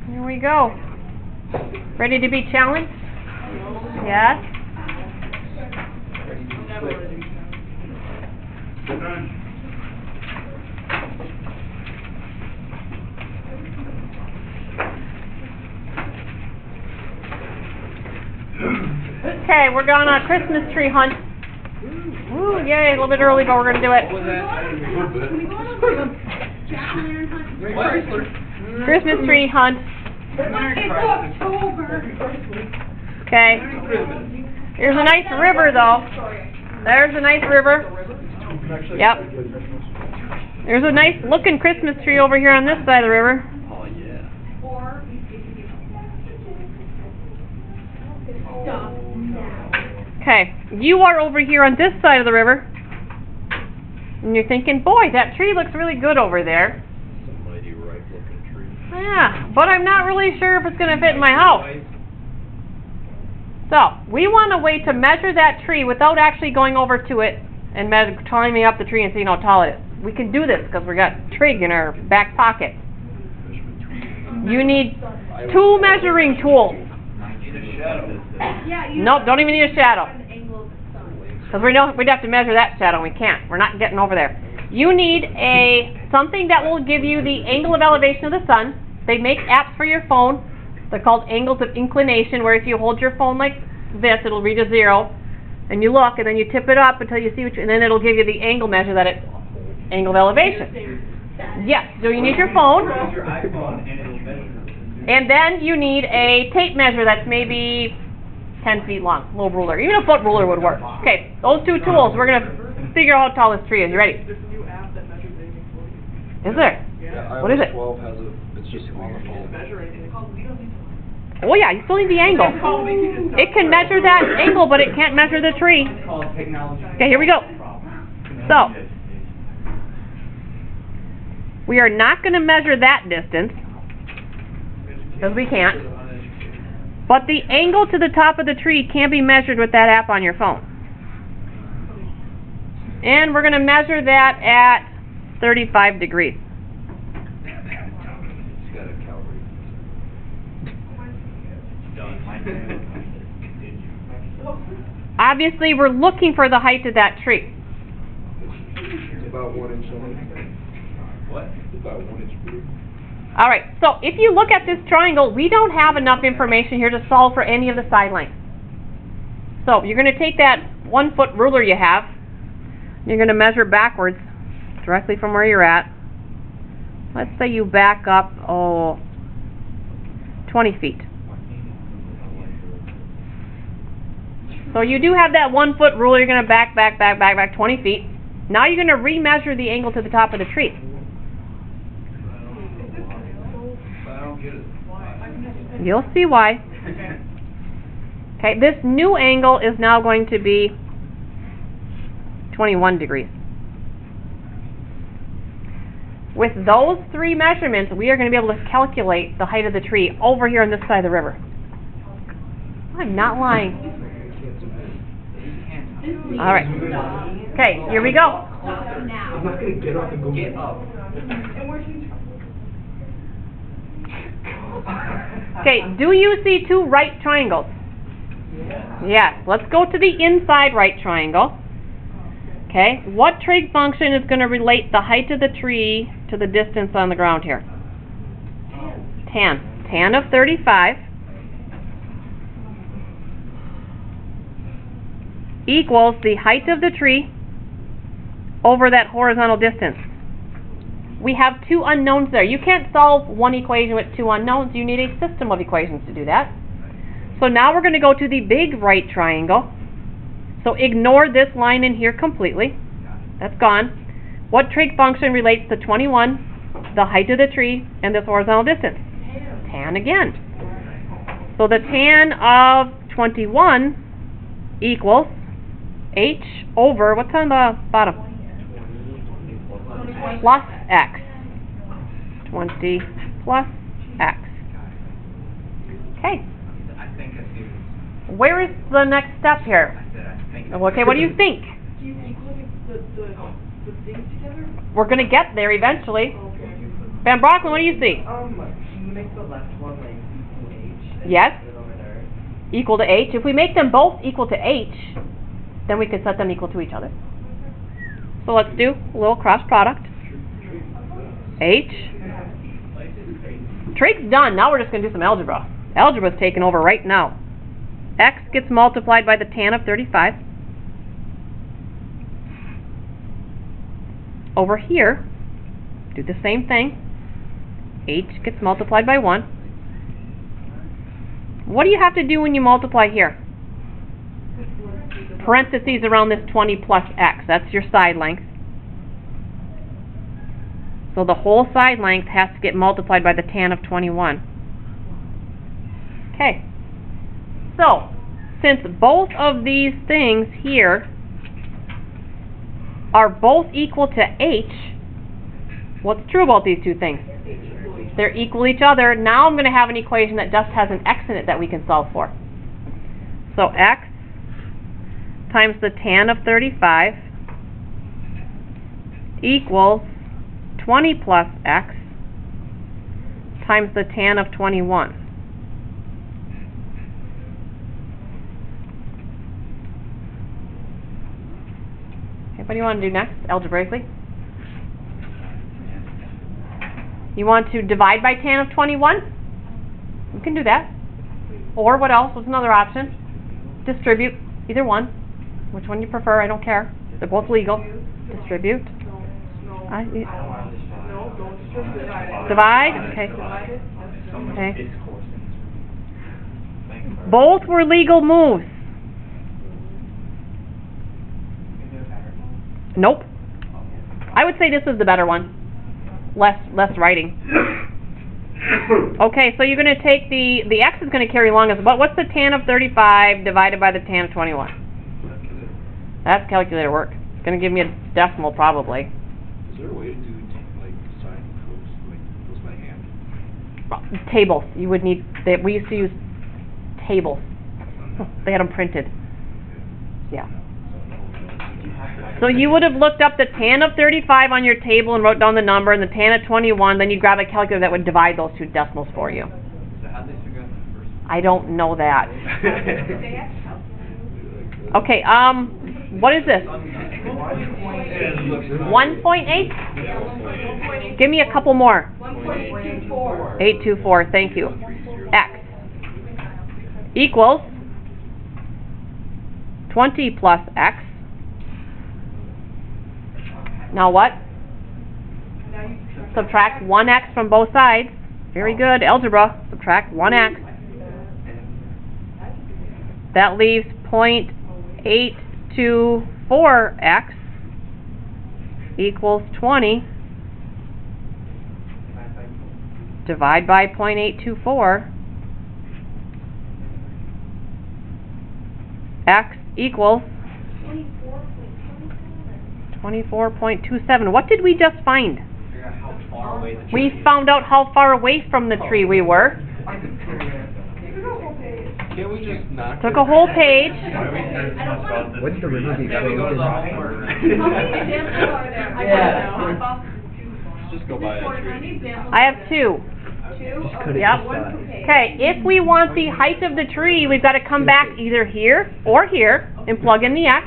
Here we go. Ready to be challenged? Yes. Okay, we're going on a Christmas tree hunt. Woo, yay, a little bit early, but we're going to do it. Christmas tree hunt. Okay. Here's a nice river, though. There's a nice river. Yep. There's a nice looking Christmas tree over here on this side of the river. Oh, yeah. Okay, you are over here on this side of the river, and you're thinking, boy, that tree looks really good over there. Some mighty ripe-looking tree. Yeah, but I'm not really sure if it's going to fit in my house. So, we want a way to measure that tree without actually going over to it and climbing up the tree and seeing how tall it is. We can do this because we got trig in our back pocket. You need 2 measuring tools. Nope, don't even need a shadow. Because we'd have to measure that shadow, and we can't. We're not getting over there. You need something that will give you the angle of elevation of the sun. They make apps for your phone. They're called angles of inclination, where if you hold your phone like this, it'll read a 0, and you look, and then you tip it up until you see and then it'll give you the angle measure that it's angle of elevation. Yes, so you need your phone. And then you need a tape measure that's maybe 10 feet long, little ruler. Even a foot ruler would work. Okay, those 2 tools, we're going to figure out how tall this tree is. You ready? There's a new app that measures anything for you. Is there? Yeah, What is it? iOS 12 has it's just on the phone. Measure anything. Oh yeah, you still need the angle. It can measure that angle, but it can't measure the tree. Okay, here we go. So, we are not going to measure that distance, because we can't. But the angle to the top of the tree can be measured with that app on your phone. And we're going to measure that at 35 degrees. Obviously, we're looking for the height of that tree. It's about 1 inch long. What? About 1 inch big. Alright, so if you look at this triangle, we don't have enough information here to solve for any of the side lines. So, you're going to take that 1 foot ruler you have, you're going to measure backwards, directly from where you're at. Let's say you back up, 20 feet. So you do have that 1 foot ruler, you're going to back 20 feet. Now you're going to remeasure the angle to the top of the tree. You'll see why. Okay, this new angle is now going to be 21 degrees. With those 3 measurements, we are going to be able to calculate the height of the tree over here on this side of the river. I'm not lying. Alright. Okay, here we go. I'm not going to get up and go. Get up. Okay, do you see 2 right triangles? Yes. Let's go to the inside right triangle. Okay, what trig function is going to relate the height of the tree to the distance on the ground here? Tan. Tan of 35 equals the height of the tree over that horizontal distance. We have 2 unknowns there. You can't solve one equation with 2 unknowns. You need a system of equations to do that. So now we're going to go to the big right triangle. So ignore this line in here completely. That's gone. What trig function relates to 21, the height of the tree, and this horizontal distance? Tan again. So the tan of 21 equals h over, what's on the bottom? Plus x. 20 plus x. Okay. Where is the next step here? Okay, what do you think? Do you equal the things together? We're going to get there eventually. Okay. Van Brockman, what do you see? Make the left one like equal to H. Yes. Put it over there. Equal to H. If we make them both equal to H, then we could set them equal to each other. So let's do a little cross product. H. Trig done. Now we're just going to do some algebra. Algebra's taking over right now. X gets multiplied by the tan of 35. Over here, do the same thing. H gets multiplied by 1. What do you have to do when you multiply here? Parentheses around this 20 plus x. That's your side length. So the whole side length has to get multiplied by the tan of 21. Okay. So, since both of these things here are both equal to h, what's true about these two things? They're equal to each other. Now I'm going to have an equation that just has an x in it that we can solve for. So x times the tan of 35 equals 20 plus x times the tan of 21. Okay, what do you want to do next, algebraically? You want to divide by tan of 21? You can do that. Or what else? What's another option? Distribute. Either one. Which one you prefer, I don't care. They're both legal. Distribute. No, don't distribute. Divide? Okay. Divide it. Okay. Both were legal moves. Nope. I would say this is the better one. Less writing. Okay, so you're going to take the x is going to carry along as, but what's the tan of 35 divided by the tan of 21? That's calculator work. It's going to give me a decimal probably. Is there a way to do like sine cos by hand? Tables. You would need, we used to use tables. They had them printed. Yeah. So you would have looked up the tan of 35 on your table and wrote down the number, and the tan of 21, then you'd grab a calculator that would divide those two decimals for you. So how'd they figure out that first? I don't know that. Okay, what is this? 1.8? Give me a couple more. 1.824. 824, thank you. X equals 20 plus x. Now what? Subtract 1x from both sides. Very good. Algebra. Subtract 1x. That leaves 0.824x equals 20. Divide by 0.824. X equals 24.27. What did we just find? Figure out how far away the tree We is. found out how far away from the tree we were. Can't we just knock Took a whole page. What's the river be Then we go to the frozen? homework. How many examples are there? I don't know. Just go by a tree. I have two. Just cut it Yep. to size. Okay, if we want the height of the tree, we've got to come back either here or here and plug in the x.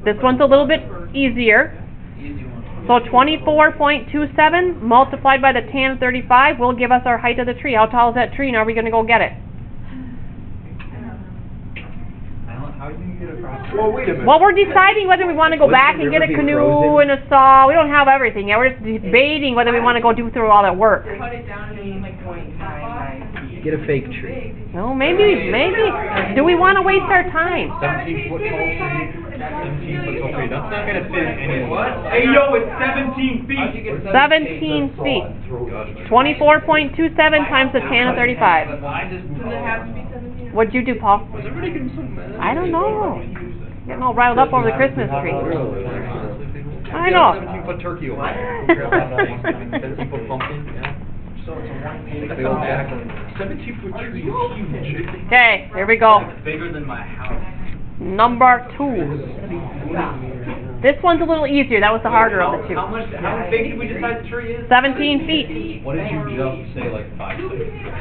This one's a little bit easier. Easy one. So 24.27 multiplied by the tan of 35 will give us our height of the tree. How tall is that tree? Now are we going to go get it? Alan, how are you gonna get across? Well, wait a minute. Well, we're deciding whether we want to go Wouldn't back the and get a river be canoe frozen? and a saw. We don't have everything yet. We're just debating whether we want to go do through all that work. Cut it down to like 0.99 feet. Get a fake tree. No, maybe. Do we want to waste our time? 17-foot tall tree. 17-foot tall tree. That's not gonna fit anyone. What? Hey, yo, it's 17 feet. 17 feet. 24.27 times the tan of 35. Does it have to be 17? What'd you do, Paul? Was everybody getting so mad? I don't know. Getting all riled up over the Christmas tree. I know. 17-foot turkey over there. 17-foot pumpkin, yeah. So it's a 17-foot tree is huge. Okay, here we go. bigger than my house. Number 2. This one's a little easier, that was the harder of the two. How big did we decide the tree is? 17 feet. What did you just say, like 5 seconds?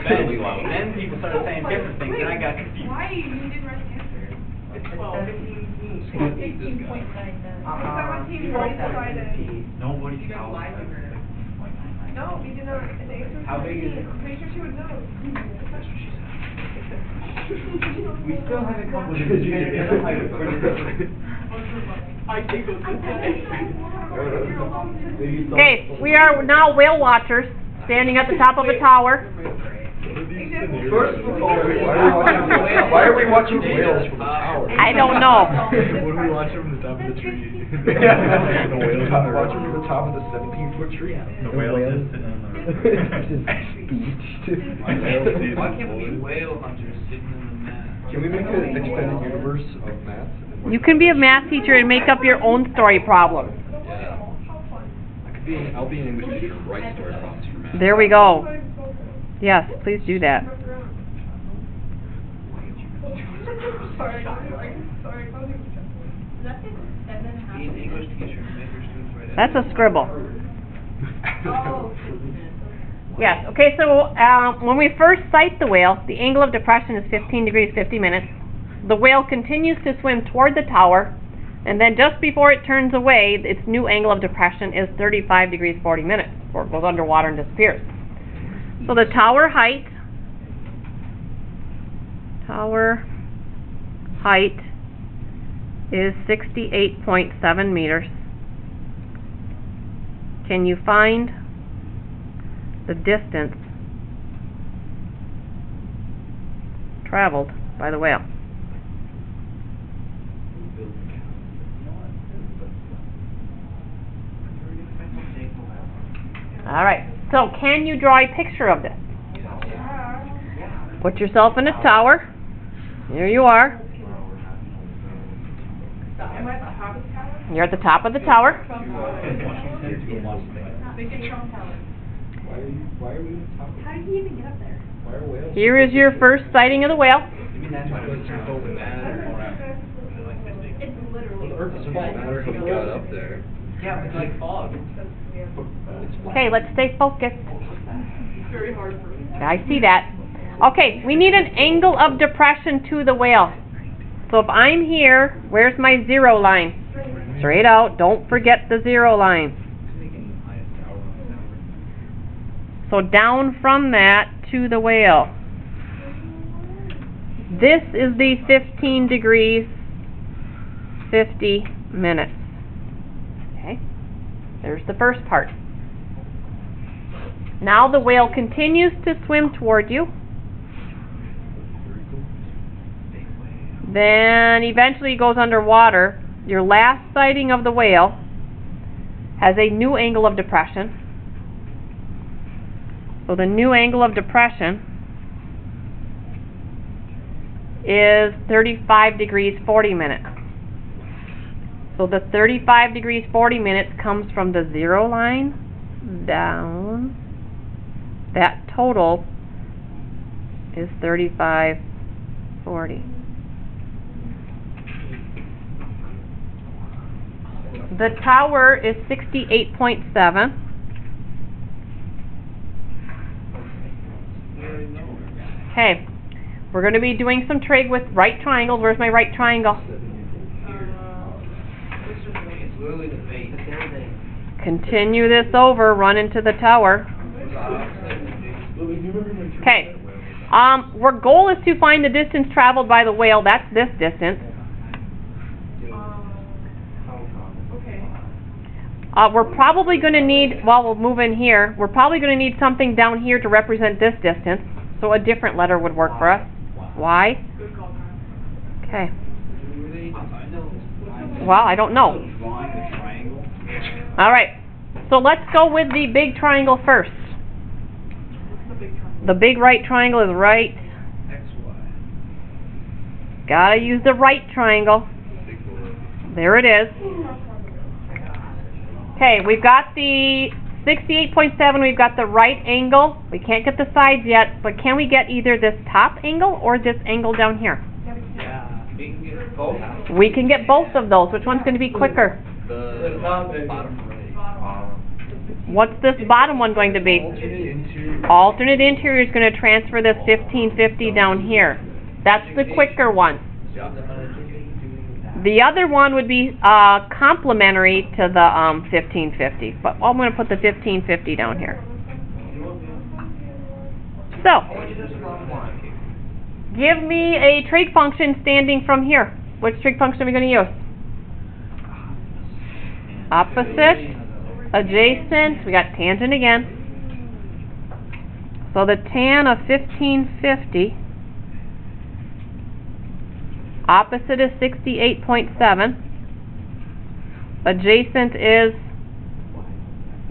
Badly loud. Then people started saying different things, and I got confused. Why you did right answer? It's 18.9 then. 17 already decided. Nobody's You guys lied to her. No, we did not, an answer. How big is it? I'm pretty sure she would know. We still haven't come with a definitive height. I think Okay, we are now whale watchers, standing at the top of a tower. First of all, Why are we watching whales from the tower? I don't know. What are we watching from the top of the tree? The whales watching from the top of the 17-foot tree? The whale just sitting on the... Why can't we be whale hunters sitting in the mat? Can we make an extended universe of math? You can be a math teacher and make up your own story problems. Yeah. I'll be an English teacher, write story problems for math. There we go. Yes, please do that. Sorry. Be an English teacher and make your students write That's a scribble. Oh. Yes, okay, so when we first sight the whale, the angle of depression is 15 degrees 50 minutes. The whale continues to swim toward the tower, and then just before it turns away, its new angle of depression is 35 degrees 40 minutes, or it goes underwater and disappears. So the tower height is 68.7 meters. Can you find the distance traveled by the whale? All right, so can you draw a picture of this? Put yourself in a tower. Here you are. Am I at the top of the tower? You're at the top of the tower. Make it Trump Tower. Why are we on top of How did he even get up there? Why are whales? Here is your first sighting of the whale. Maybe that's why it's so bad. It's literally. The Earth doesn't matter how we got up there. Yeah, it's like fog. Okay, let's stay focused. It's very hard for me. I see that. Okay, we need an angle of depression to the whale. So if I'm here, where's my 0 line? Straight out, don't forget the 0 line. So down from that to the whale. This is the 15 degrees 50 minutes. Okay, there's the first part. Now the whale continues to swim toward you. Then eventually goes underwater. Your last sighting of the whale has a new angle of depression. So the new angle of depression is 35 degrees 40 minutes. So the 35 degrees 40 minutes comes from the 0 line down. That total is 35:40. The tower is 68.7. Okay, we're going to be doing some trig with right triangles. Where's my right triangle? It's literally the base. Continue this over, run into the tower. Okay, our goal is to find the distance traveled by the whale. That's this distance. Okay. We're probably going to need, well, we'll move in here, we're probably going to need something down here to represent this distance. So a different letter would work for us. Why? Good call, Kyle. Okay. Well, I don't know. All right. So let's go with the big triangle first. What's the big triangle? The big right triangle is right. Gotta use the right triangle. There it is. Okay, we've got the 68.7, we've got the right angle. We can't get the sides yet, but can we get either this top angle or this angle down here? Yeah, we can get both. We can get both of those. Which one's going to be quicker? The bottom right. What's this bottom one going to be? Alternate interior. Alternate interior is gonna transfer this 1550 down here. That's the quicker one. Yeah. The other one would be, complementary to the, 1550, but I'm gonna put the 1550 down here. So, give me a trig function standing from here. Which trig function are we gonna use? Opposite, adjacent, we got tangent again. So the tan of 1550, opposite is 68.7, adjacent is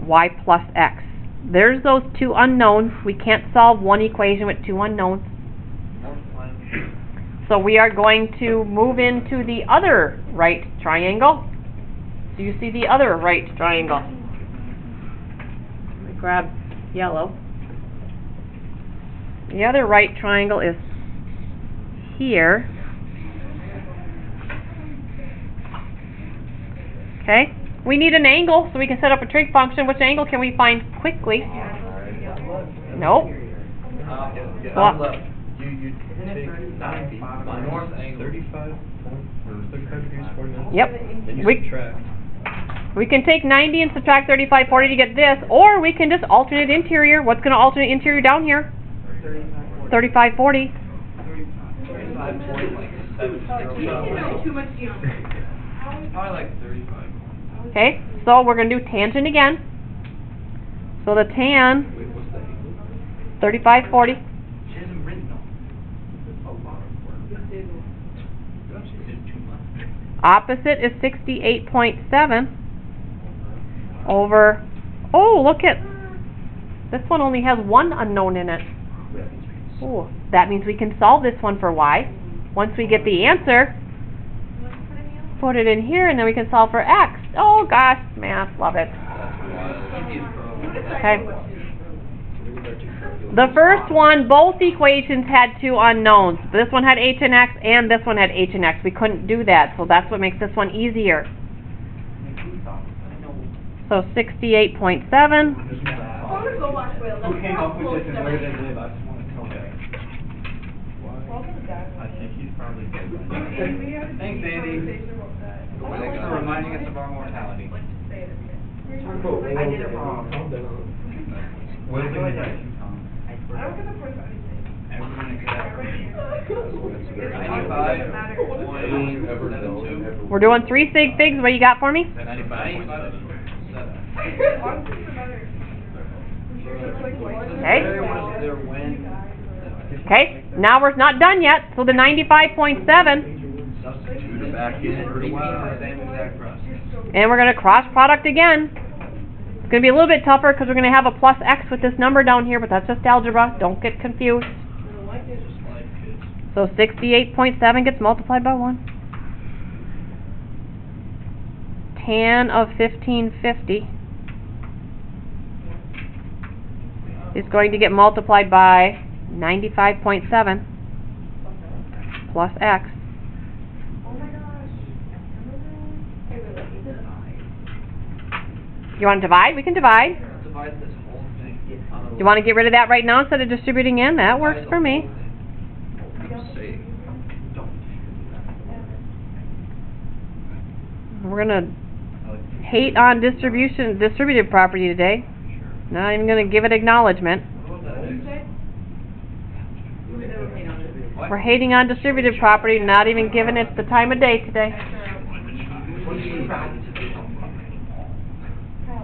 y plus x. There's those two unknowns. We can't solve one equation with two unknowns. So we are going to move into the other right triangle. Do you see the other right triangle? Let me grab yellow. The other right triangle is here. Okay? We need an angle so we can set up a trig function. Which angle can we find quickly? Nope. Bottom left. You take 90 minus 35 degrees 40 minutes. Yep. Then you We- subtract. We can take 90 and subtract 3540 to get this, or we can just alternate interior. What's going to alternate interior down here? 3540. Too much geometry. Probably like 35. Okay, so we're going to do tangent again. So the tan, Wait, what's the angle? 3540. She hasn't written them. Opposite is 68.7 over, oh, look at, this one only has one unknown in it. Ooh, that means we can solve this one for y. Once we get the answer, put it in here, and then we can solve for x. Oh gosh, math, love it. Okay. The first one, both equations had two unknowns. This one had h and x, and this one had h and x. We couldn't do that, so that's what makes this one easier. So 68.7. I'm gonna go watch Whale. Who came up with this and where did they live? I just want to tell them. I think he's probably dead. Thanks, Andy. Thanks for reminding us of our mortality. Let's just say it again. I did it wrong. Where's the guy? I don't get the point of anything. Everyone except for me. 95.72. We're doing three sig figs. What you got for me? 95.7. Honestly, the better. Okay. Was there when? Okay, now we're not done yet. So the 95.7, Substitute it back in. Repeat the same exact process. and we're going to cross product again. It's going to be a little bit tougher because we're going to have a plus x with this number down here, but that's just algebra. Don't get confused. Just like kids. So 68.7 gets multiplied by 1. Tan of 1550 is going to get multiplied by 95.7 plus x. Oh my gosh. Okay, wait. You want to divide? We can divide. Divide this whole thing. Do you want to get rid of that right now instead of distributing in? That works for me. I'm saying. We're going to hate on distributive property today. Not even going to give it acknowledgement. We're hating on distributive property, not even giving it the time of day today. Kyle,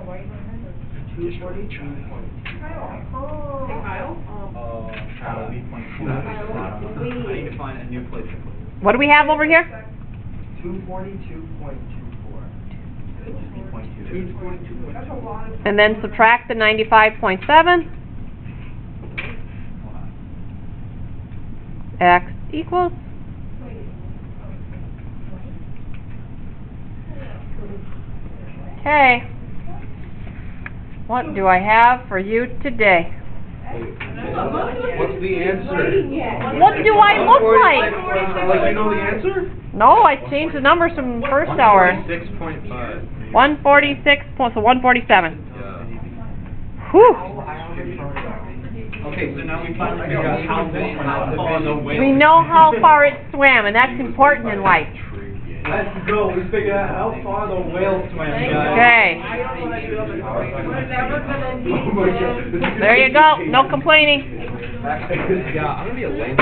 why are you going Kyle. Oh. Hey, Kyle. I need to find a new place to put it. What do we have over here? 242.24. That's a lot of. And then subtract the 95.7. X equals. Okay. What do I have for you today? What's the answer? What do I look like? Like you know the answer? No, I changed the numbers from first hour. 6.5. 146, so 147. Yeah. Whew. Okay, so now we finally figure out how far the whale. We know how far it swam, and that's important in life. Let's go, we figured out how far the whale swam, guys. Okay. There you go. No complaining. Yeah, I'm gonna be a lame